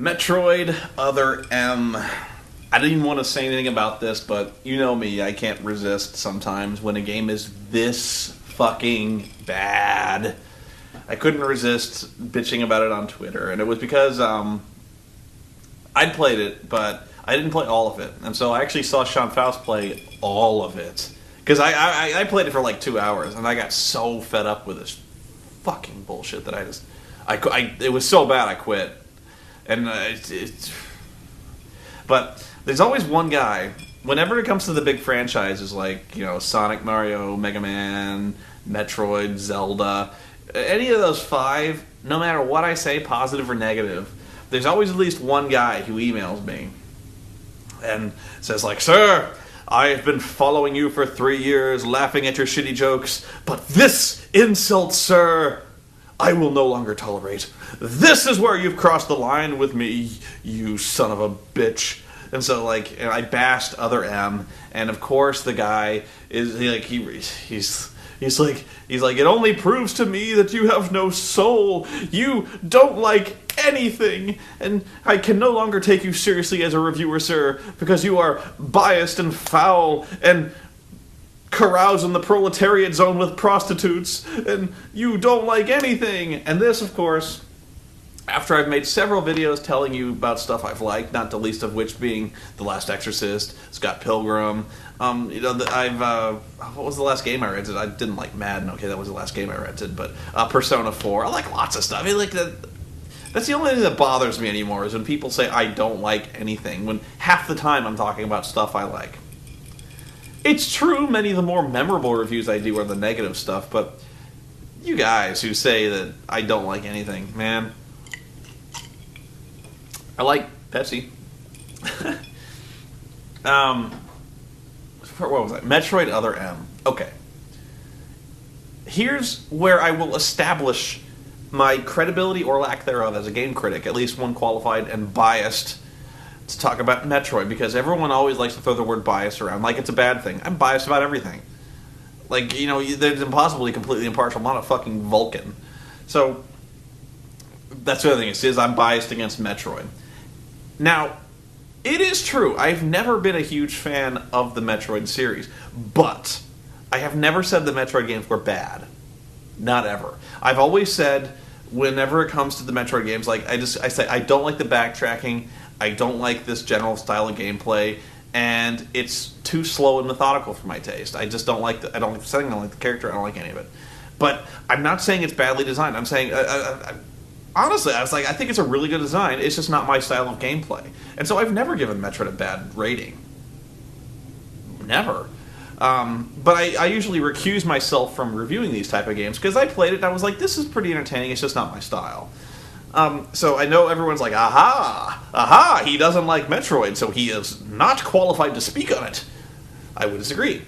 Metroid Other M. I didn't even want to say anything about this, but you know me, I can't resist sometimes when a game is this fucking bad. I couldn't resist bitching about it on Twitter, and it was because I'd played it, but I didn't play all of it. And so I actually saw Sean Faust play all of it. Because I played it for like 2 hours, and I got so fed up with this fucking bullshit that it was so bad I quit. And but there's always one guy, whenever it comes to the big franchises like, you know, Sonic, Mario, Mega Man, Metroid, Zelda, any of those five, no matter what I say, positive or negative, there's always at least one guy who emails me and says like, "Sir, I have been following you for 3 years, laughing at your shitty jokes, but this insult, sir, I will no longer tolerate. This is where you've crossed the line with me, you son of a bitch." And so, like, I bashed Other M, and of course the guy is he's like, "It only proves to me that you have no soul. You don't like anything, and I can no longer take you seriously as a reviewer, sir, because you are biased and foul and carouse in the proletariat zone with prostitutes, and you don't like anything." And this, of course, after I've made several videos telling you about stuff I've liked, not the least of which being The Last Exorcist, Scott Pilgrim. What was the last game I rented? I didn't like Madden. Okay, that was the last game I rented. But Persona 4. I like lots of stuff. I mean, like that's the only thing that bothers me anymore is when people say I don't like anything, when half the time I'm talking about stuff I like. It's true, many of the more memorable reviews I do are the negative stuff, but you guys who say that I don't like anything, man, I like Pepsi. What was that? Metroid Other M. Okay. Here's where I will establish my credibility or lack thereof as a game critic, at least one qualified and biased to talk about Metroid, because everyone always likes to throw the word bias around like it's a bad thing. I'm biased about everything. Like, you know, it's impossible to be completely impartial. I'm not a fucking Vulcan. So, that's the other thing is I'm biased against Metroid. Now, it is true, I've never been a huge fan of the Metroid series, but I have never said the Metroid games were bad. Not ever. I've always said, whenever it comes to the Metroid games, like, I say, I don't like the backtracking, I don't like this general style of gameplay, and it's too slow and methodical for my taste. I just don't like I don't like the setting, I don't like the character, I don't like any of it. But I'm not saying it's badly designed. I'm saying, honestly, I was like, I think it's a really good design. It's just not my style of gameplay. And so I've never given Metroid a bad rating. Never. But I usually recuse myself from reviewing these type of games because I played it and I was like, this is pretty entertaining. It's just not my style. So I know everyone's like, aha, he doesn't like Metroid, so he is not qualified to speak on it. I would disagree.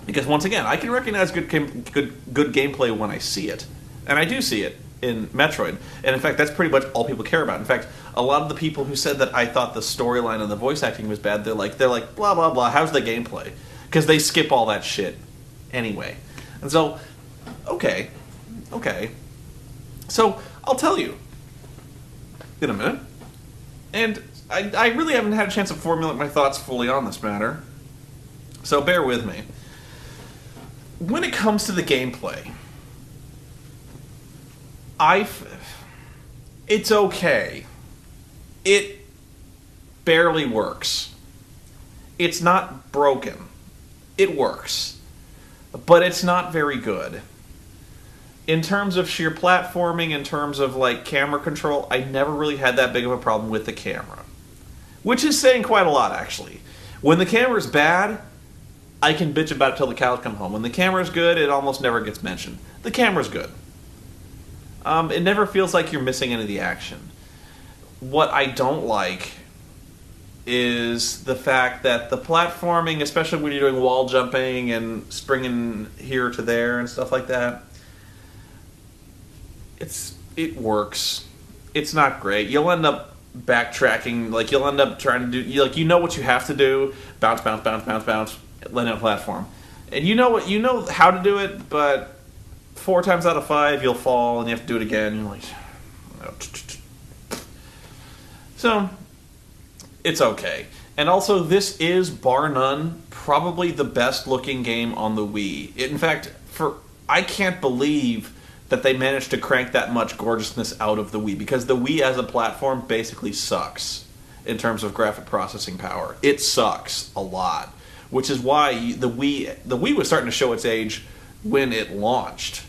Because once again, I can recognize good gameplay when I see it. And I do see it in Metroid. And in fact, that's pretty much all people care about. In fact, a lot of the people who said that I thought the storyline and the voice acting was bad, they're like, blah, blah, blah, how's the gameplay? Because they skip all that shit anyway. And so, okay. So, I'll tell you in a minute. And I really haven't had a chance to formulate my thoughts fully on this matter. So bear with me. When it comes to the gameplay, it's okay. It barely works. It's not broken. It works. But it's not very good. In terms of sheer platforming, in terms of like camera control, I never really had that big of a problem with the camera. Which is saying quite a lot, actually. When the camera's bad, I can bitch about it till the cows come home. When the camera's good, it almost never gets mentioned. The camera's good. It never feels like you're missing any of the action. What I don't like is the fact that the platforming, especially when you're doing wall jumping and springing here to there and stuff like that, it works. It's not great. You'll end up backtracking, like you'll end up trying to do, you know what you have to do, bounce, land on a platform. And you know how to do it, but 4 times out of 5 you'll fall and you have to do it again. You're like, So, it's okay. And also, this is, bar none, probably the best-looking game on the Wii. In fact, I can't believe that they managed to crank that much gorgeousness out of the Wii, because the Wii as a platform basically sucks in terms of graphic processing power. It sucks a lot, which is why the Wii was starting to show its age when it launched.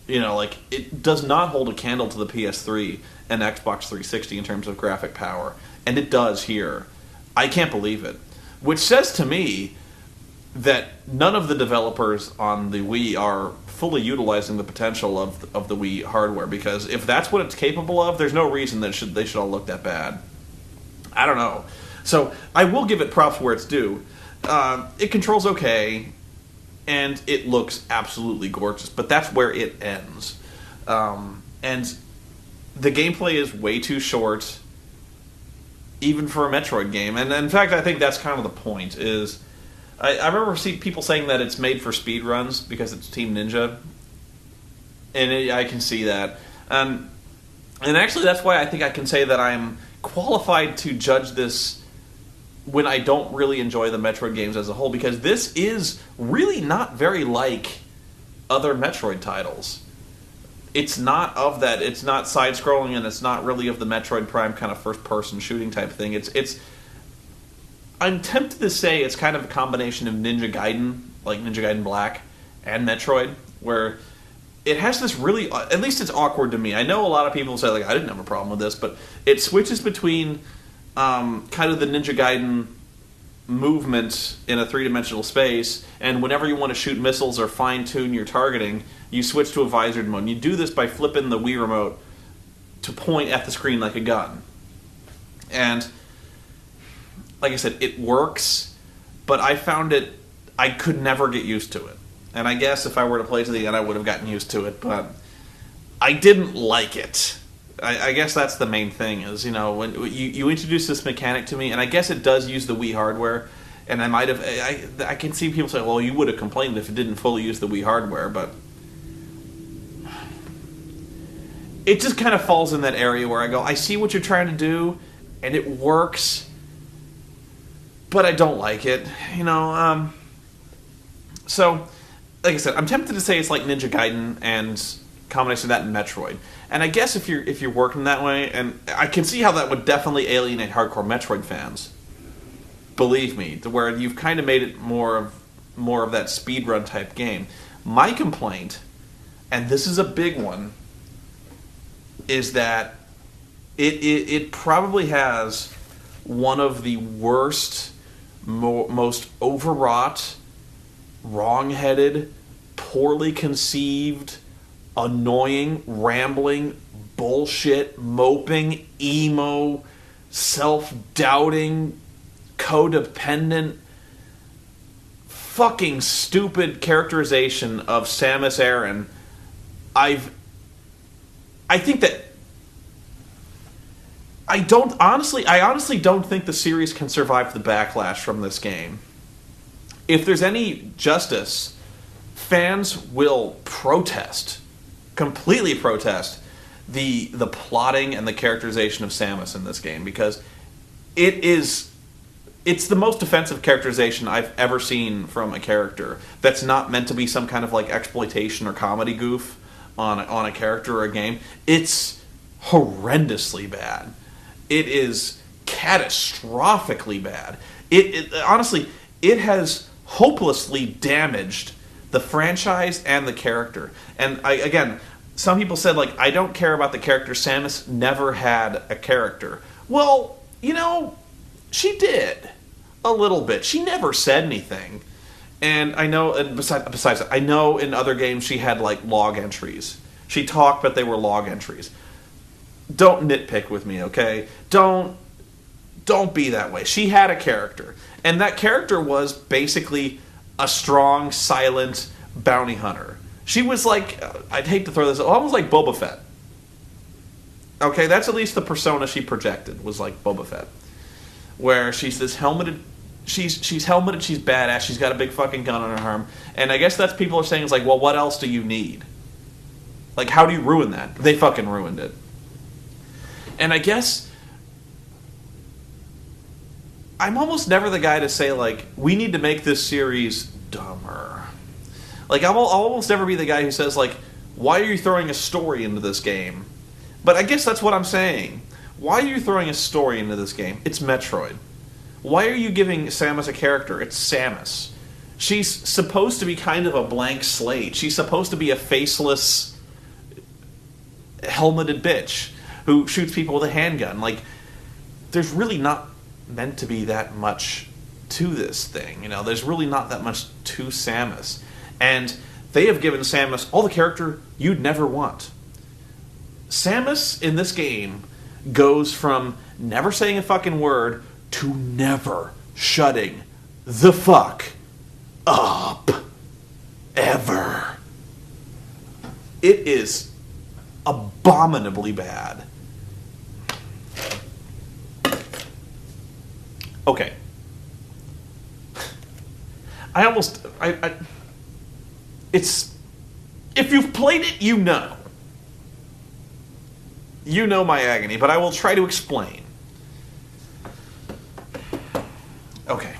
You know, like, it does not hold a candle to the PS3 and Xbox 360 in terms of graphic power, and it does here. I can't believe it. Which says to me that none of the developers on the Wii are fully utilizing the potential of the Wii hardware, because if that's what it's capable of, there's no reason that they should all look that bad. I don't know. So I will give it props where it's due. It controls okay, and it looks absolutely gorgeous, but that's where it ends. And the gameplay is way too short, even for a Metroid game. And in fact, I think that's kind of the point, is I remember people saying that it's made for speedruns because it's Team Ninja, and I can see that. And actually, that's why I think I can say that I'm qualified to judge this when I don't really enjoy the Metroid games as a whole, because this is really not very like other Metroid titles. It's not of that. It's not side-scrolling, and it's not really of the Metroid Prime kind of first-person shooting type thing. It's I'm tempted to say it's kind of a combination of Ninja Gaiden, like Ninja Gaiden Black, and Metroid, where it has this really, at least it's awkward to me. I know a lot of people say, like, I didn't have a problem with this, but it switches between kind of the Ninja Gaiden movement in a three-dimensional space, and whenever you want to shoot missiles or fine-tune your targeting, you switch to a visored mode. And you do this by flipping the Wii remote to point at the screen like a gun. And like I said, it works, but I found I could never get used to it. And I guess if I were to play to the end, I would have gotten used to it, but I didn't like it. I guess that's the main thing, is, you know, when you introduce this mechanic to me, and I guess it does use the Wii hardware, and I might have, I can see people say, well, you would have complained if it didn't fully use the Wii hardware, but it just kind of falls in that area where I go, I see what you're trying to do, and it works, but I don't like it, you know. So, like I said, I'm tempted to say it's like Ninja Gaiden and combination of that and Metroid. And I guess if you're working that way, and I can see how that would definitely alienate hardcore Metroid fans. Believe me, to where you've kind of made it more of that speedrun type game. My complaint, and this is a big one, is that it probably has one of the worst, most overwrought, wrong-headed, poorly conceived, annoying, rambling, bullshit, moping, emo, self-doubting, codependent, fucking stupid characterization of Samus Aran. I think that I honestly don't think the series can survive the backlash from this game. If there's any justice, fans will protest, completely protest, the plotting and the characterization of Samus in this game, because it's the most offensive characterization I've ever seen from a character that's not meant to be some kind of like exploitation or comedy goof on a character or a game. It's horrendously bad. It is catastrophically bad. Honestly, it has hopelessly damaged the franchise and the character. And again, some people said, like, I don't care about the character. Samus never had a character. Well, you know, she did a little bit. She never said anything. And I know, and besides that, I know in other games she had like log entries. She talked, but they were log entries. Don't nitpick with me, okay? Don't be that way. She had a character, and that character was basically a strong, silent bounty hunter. She was like, I'd hate to throw this, almost like Boba Fett. Okay, that's at least the persona she projected, was like Boba Fett. Where she's this helmeted, she's helmeted, she's badass, she's got a big fucking gun on her arm, and I guess that's people are saying is like, well, what else do you need? Like, how do you ruin that? They fucking ruined it. And I guess I'm almost never the guy to say, like, we need to make this series dumber. Like, I'll almost never be the guy who says, like, why are you throwing a story into this game? But I guess that's what I'm saying. Why are you throwing a story into this game? It's Metroid. Why are you giving Samus a character? It's Samus. She's supposed to be kind of a blank slate. She's supposed to be a faceless, helmeted bitch who shoots people with a handgun. Like, there's really not meant to be that much to this thing. You know, there's really not that much to Samus. And they have given Samus all the character you'd never want. Samus in this game goes from never saying a fucking word to never shutting the fuck up. Ever. It is abominably bad. Okay. It's... If you've played it, you know. You know my agony, but I will try to explain. Okay.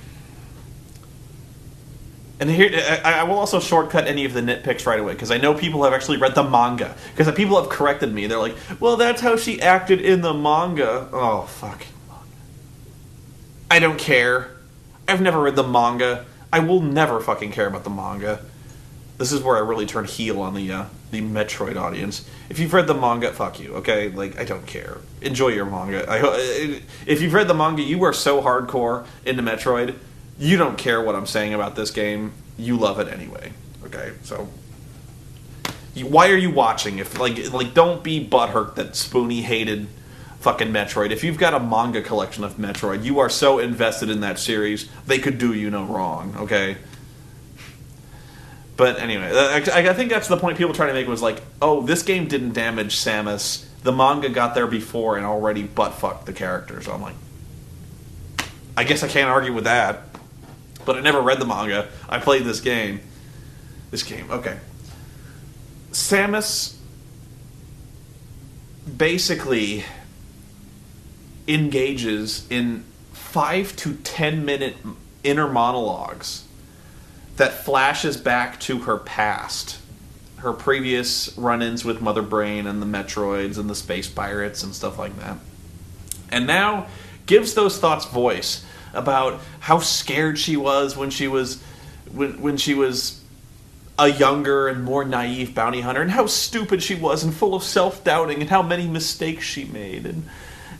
And here, I will also shortcut any of the nitpicks right away, because I know people have actually read the manga. Because people have corrected me. They're like, well, that's how she acted in the manga. Oh, fucking manga. I don't care. I've never read the manga. I will never fucking care about the manga. This is where I really turn heel on the Metroid audience. If you've read the manga, fuck you, okay? Like, I don't care. Enjoy your manga. If you've read the manga, you are so hardcore into Metroid, you don't care what I'm saying about this game. You love it anyway, okay? So, why are you watching? If like, don't be butthurt that Spoony hated fucking Metroid. If you've got a manga collection of Metroid, you are so invested in that series, they could do you no wrong, okay? But anyway, I think that's the point people try to make was like, oh, this game didn't damage Samus. The manga got there before and already butt-fucked the character. So I'm like, I guess I can't argue with that. But I never read the manga. I played this game. Okay. Samus basically engages in 5 to 10 minute inner monologues that flashes back to her past. Her previous run-ins with Mother Brain and the Metroids and the Space Pirates and stuff like that. And now gives those thoughts voice about how scared she was when she was a younger and more naive bounty hunter, and how stupid she was and full of self-doubting and how many mistakes she made,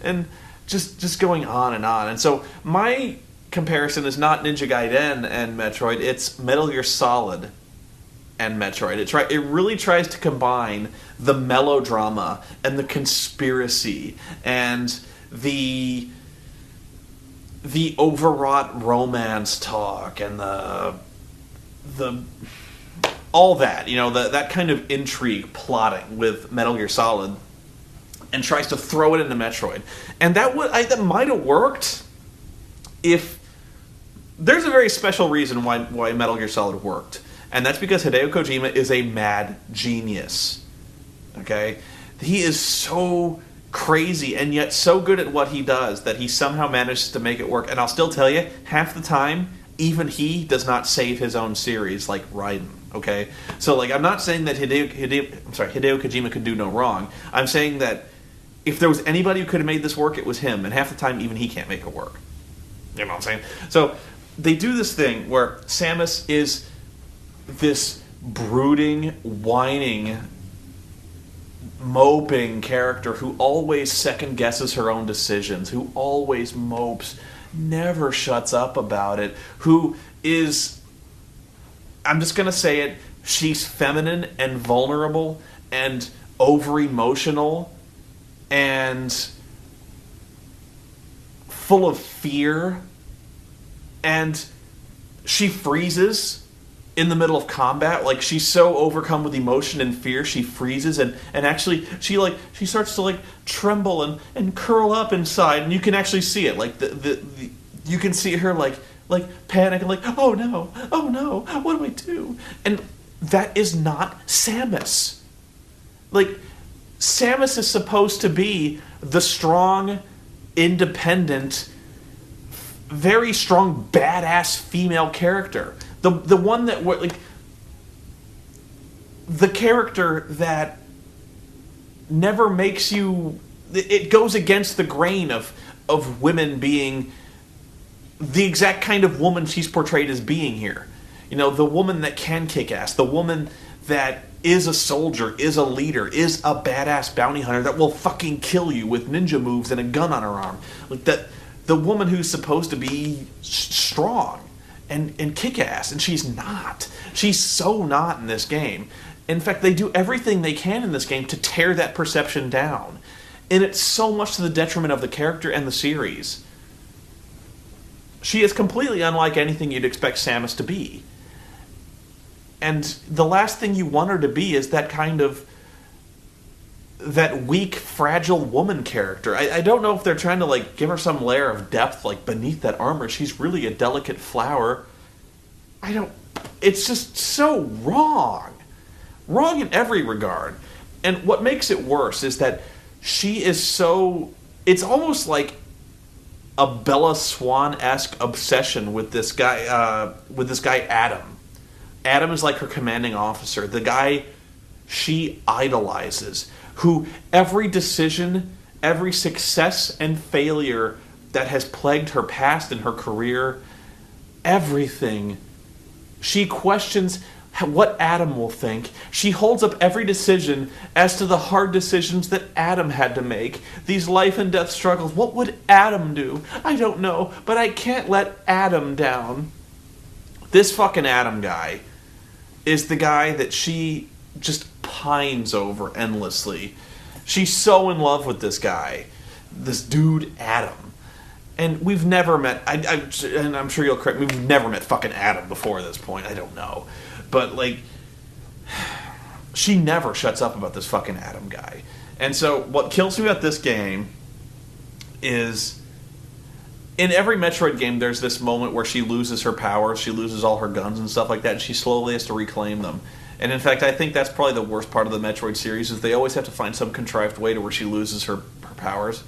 and just going on and on. And so my comparison is not Ninja Gaiden and Metroid, it's Metal Gear Solid and Metroid. It really tries to combine the melodrama and the conspiracy and the overwrought romance talk and the all that, you know, that kind of intrigue plotting with Metal Gear Solid, and tries to throw it into Metroid. And that might have worked if... There's a very special reason why Metal Gear Solid worked, and that's because Hideo Kojima is a mad genius. Okay? He is so crazy and yet so good at what he does that he somehow manages to make it work. And I'll still tell you, half the time, even he does not save his own series like Raiden. Okay? So, like, I'm not saying that Hideo Kojima could do no wrong. I'm saying that if there was anybody who could have made this work, it was him, and half the time even he can't make it work. You know what I'm saying? So they do this thing where Samus is this brooding, whining, moping character who always second guesses her own decisions, who always mopes, never shuts up about it, who is, I'm just going to say it, she's feminine and vulnerable and over-emotional and full of fear, and she freezes in the middle of combat. Like, she's so overcome with emotion and fear, she freezes, and actually she starts to like tremble and curl up inside, and you can actually see it. Like you can see her like panic and like, oh no, what do I do? And that is not Samus. Like, Samus is supposed to be the strong, independent, very strong, badass female character. The one that, like, the character that never makes you... It goes against the grain of women being the exact kind of woman she's portrayed as being here. You know, the woman that can kick ass, the woman that is a soldier, is a leader, is a badass bounty hunter that will fucking kill you with ninja moves and a gun on her arm. Like that, the woman who's supposed to be strong and kick ass, and she's not. She's so not in this game. In fact, they do everything they can in this game to tear that perception down. And it's so much to the detriment of the character and the series. She is completely unlike anything you'd expect Samus to be. And the last thing you want her to be is that kind of... that weak, fragile woman character. I don't know if they're trying to, like, give her some layer of depth, like, beneath that armor. She's really a delicate flower. It's just so wrong. Wrong in every regard. And what makes it worse is that she is so... It's almost like a Bella Swan-esque obsession with this guy, Adam. Adam is like her commanding officer, the guy she idolizes, who every decision, every success and failure that has plagued her past and her career, everything, she questions what Adam will think. She holds up every decision as to the hard decisions that Adam had to make. These life and death struggles. What would Adam do? I don't know, but I can't let Adam down. This fucking Adam guy is the guy that she just pines over endlessly. She's so in love with this guy. This dude, Adam. And we've never met... and I'm sure you'll correct me, we've never met fucking Adam before this point. I don't know. But, like, she never shuts up about this fucking Adam guy. And so, what kills me about this game is, in every Metroid game, there's this moment where she loses her powers, she loses all her guns and stuff like that, and she slowly has to reclaim them. And in fact, I think that's probably the worst part of the Metroid series, is they always have to find some contrived way to where she loses her powers.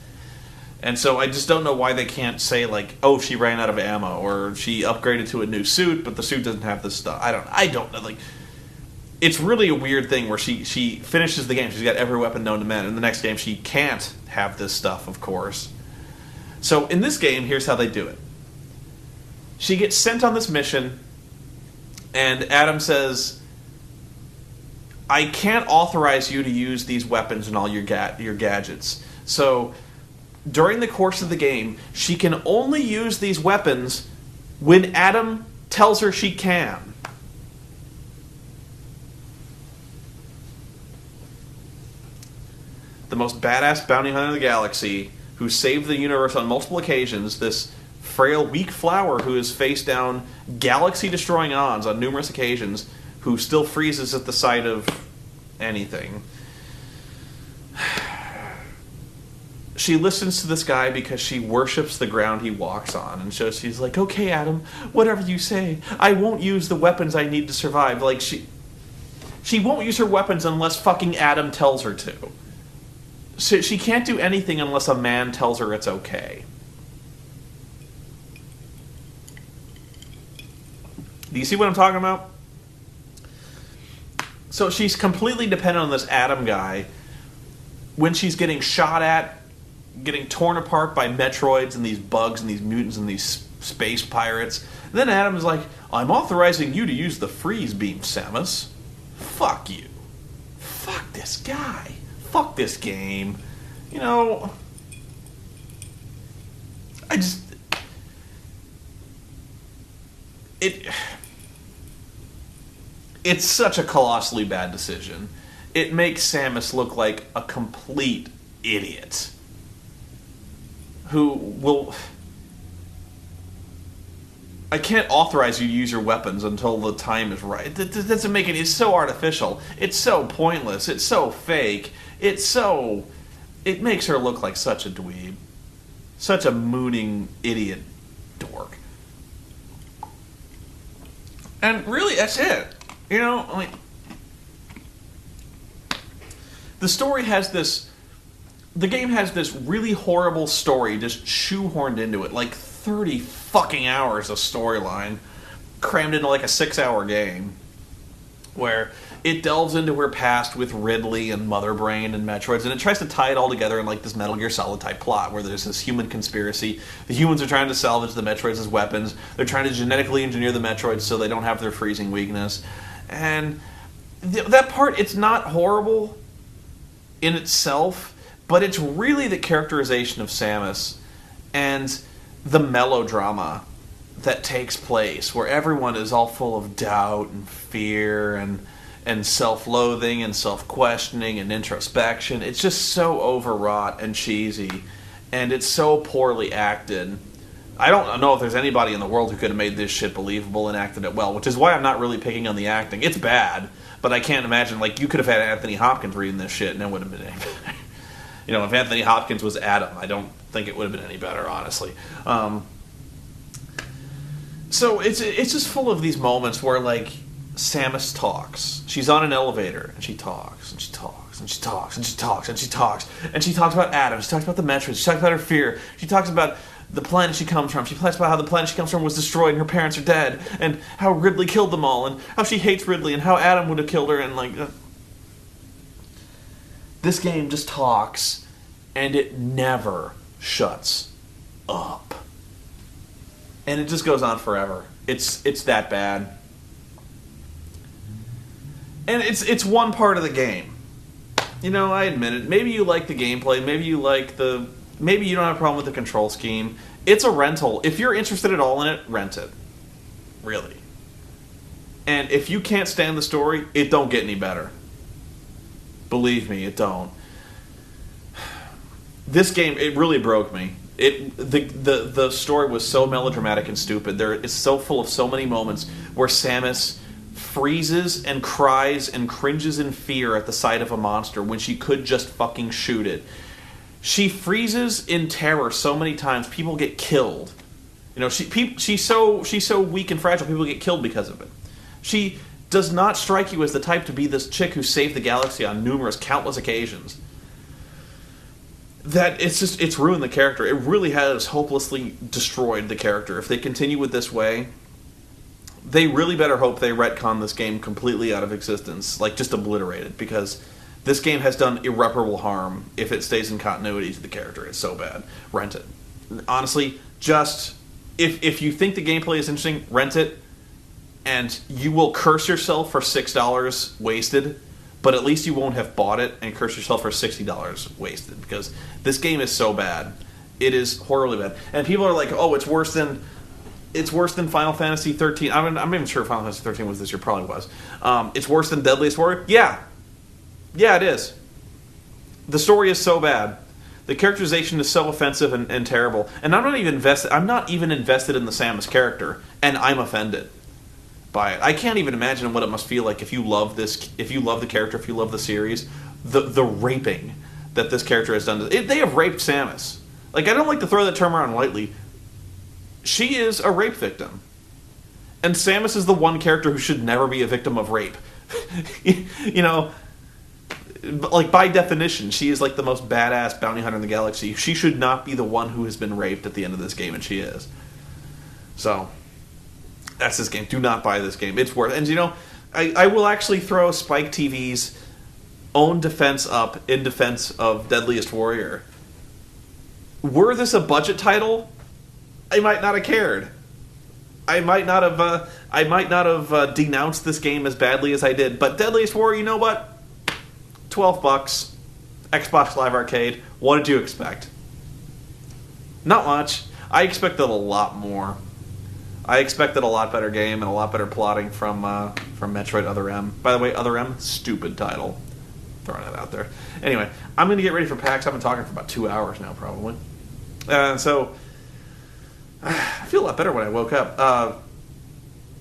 And so I just don't know why they can't say, like, oh, she ran out of ammo, or she upgraded to a new suit, but the suit doesn't have this stuff. I don't know. Like, it's really a weird thing where she finishes the game. She's got every weapon known to man. In the next game, she can't have this stuff, of course. So in this game, here's how they do it. She gets sent on this mission, and Adam says, I can't authorize you to use these weapons and all your gadgets. So during the course of the game, she can only use these weapons when Adam tells her she can. The most badass bounty hunter in the galaxy, who saved the universe on multiple occasions, this frail, weak flower who has faced down galaxy-destroying odds on numerous occasions, who still freezes at the sight of anything. She listens to this guy because she worships the ground he walks on. And so she's like, okay, Adam, whatever you say. I won't use the weapons I need to survive. Like, she won't use her weapons unless fucking Adam tells her to. So she can't do anything unless a man tells her it's okay. Do you see what I'm talking about? So she's completely dependent on this Adam guy when she's getting shot at, getting torn apart by Metroids and these bugs and these mutants and these space pirates. And then Adam is like, I'm authorizing you to use the freeze beam, Samus. Fuck you. Fuck this guy. Fuck this game. You know, it's such a colossally bad decision. It makes Samus look like a complete idiot who will... I can't authorize you to use your weapons until the time is right. That doesn't make it... It's so artificial. It's so pointless. It's so fake. It's so... It makes her look like such a dweeb. Such a mooning idiot dork. And really, that's it. You know, like... The story has this the game has this really horrible story just shoehorned into it, like 30 fucking hours of storyline crammed into like a 6-hour game, where it delves into her past with Ridley and Mother Brain and Metroids, and it tries to tie it all together in like this Metal Gear Solid type plot where there's this human conspiracy. The humans are trying to salvage the Metroids as weapons. They're trying to genetically engineer the Metroids so they don't have their freezing weakness. And that part, it's not horrible in itself, but it's really the characterization of Samus and the melodrama that takes place, where everyone is all full of doubt and fear and self-loathing and self-questioning and introspection. It's just so overwrought and cheesy, and it's so poorly acted. I don't know if there's anybody in the world who could have made this shit believable and acted it well, which is why I'm not really picking on the acting. It's bad, but I can't imagine, like, you could have had Anthony Hopkins reading this shit and it would have been any better. You know, if Anthony Hopkins was Adam, I don't think it would have been any better, honestly. So it's just full of these moments where, like, Samus talks. She's on an elevator, and she talks, and she talks, and she talks, and she talks, and she talks. And she talks about Adam, she talks about the Metroids, she talks about her fear, she talks about the planet she comes from, she talks about how the planet she comes from was destroyed and her parents are dead, and how Ridley killed them all, and how she hates Ridley, and how Adam would have killed her, and, like... This game just talks, and it never shuts up. And it just goes on forever. It's that bad. And it's one part of the game. You know, I admit it. Maybe you like the gameplay. Maybe you don't have a problem with the control scheme. It's a rental. If you're interested at all in it, rent it. Really. And if you can't stand the story, it don't get any better. Believe me, it don't. This game, it really broke me. The story was so melodramatic and stupid. It's so full of so many moments where Samus freezes and cries and cringes in fear at the sight of a monster when she could just fucking shoot it. She freezes in terror so many times people get killed. You know, she's so weak and fragile, people get killed because of it. She does not strike you as the type to be this chick who saved the galaxy on countless occasions. That it's ruined the character. It really has hopelessly destroyed the character. If they continue with this way, they really better hope they retcon this game completely out of existence, like just obliterate it, because this game has done irreparable harm if it stays in continuity to the character. It's so bad. Rent it. Honestly, just if you think the gameplay is interesting, rent it, and you will curse yourself for $6 wasted. But at least you won't have bought it and cursed yourself for $60 wasted, because this game is so bad. It is horribly bad. And people are like, "Oh, it's worse than Final Fantasy 13." I'm not even sure if Final Fantasy 13 was this year. Probably was. It's worse than Deadliest Warrior. Yeah, it is. The story is so bad. The characterization is so offensive and terrible. And I'm not even invested in the Samus character, and I'm offended by it. I can't even imagine what it must feel like if you love the character, if you love the series, the raping that this character has done. They have raped Samus. Like, I don't like to throw that term around lightly. She is a rape victim. And Samus is the one character who should never be a victim of rape. You know, like, by definition, she is like the most badass bounty hunter in the galaxy. She should not be the one who has been raped at the end of this game, and she is. So... that's this game. Do not buy this game. It's worth it. And, you know, I will actually throw Spike TV's own defense up in defense of Deadliest Warrior. Were this a budget title, I might not have cared. I might not have denounced this game as badly as I did. But Deadliest Warrior, you know what? $12. Xbox Live Arcade. What did you expect? Not much. I expected a lot more. I expected a lot better game and a lot better plotting from Metroid Other M. By the way, Other M, stupid title. Throwing it out there. Anyway, I'm going to get ready for PAX. I've been talking for about 2 hours now, probably. So, I feel a lot better when I woke up.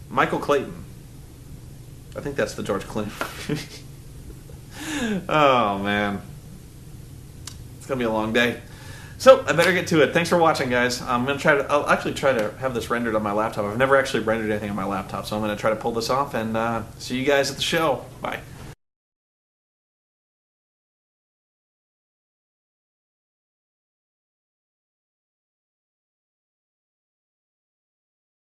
Michael Clayton. I think that's the George Clooney. Oh, man. It's going to be a long day. So, I better get to it. Thanks for watching, guys. I'll actually try to have this rendered on my laptop. I've never actually rendered anything on my laptop, so I'm going to try to pull this off, and see you guys at the show. Bye.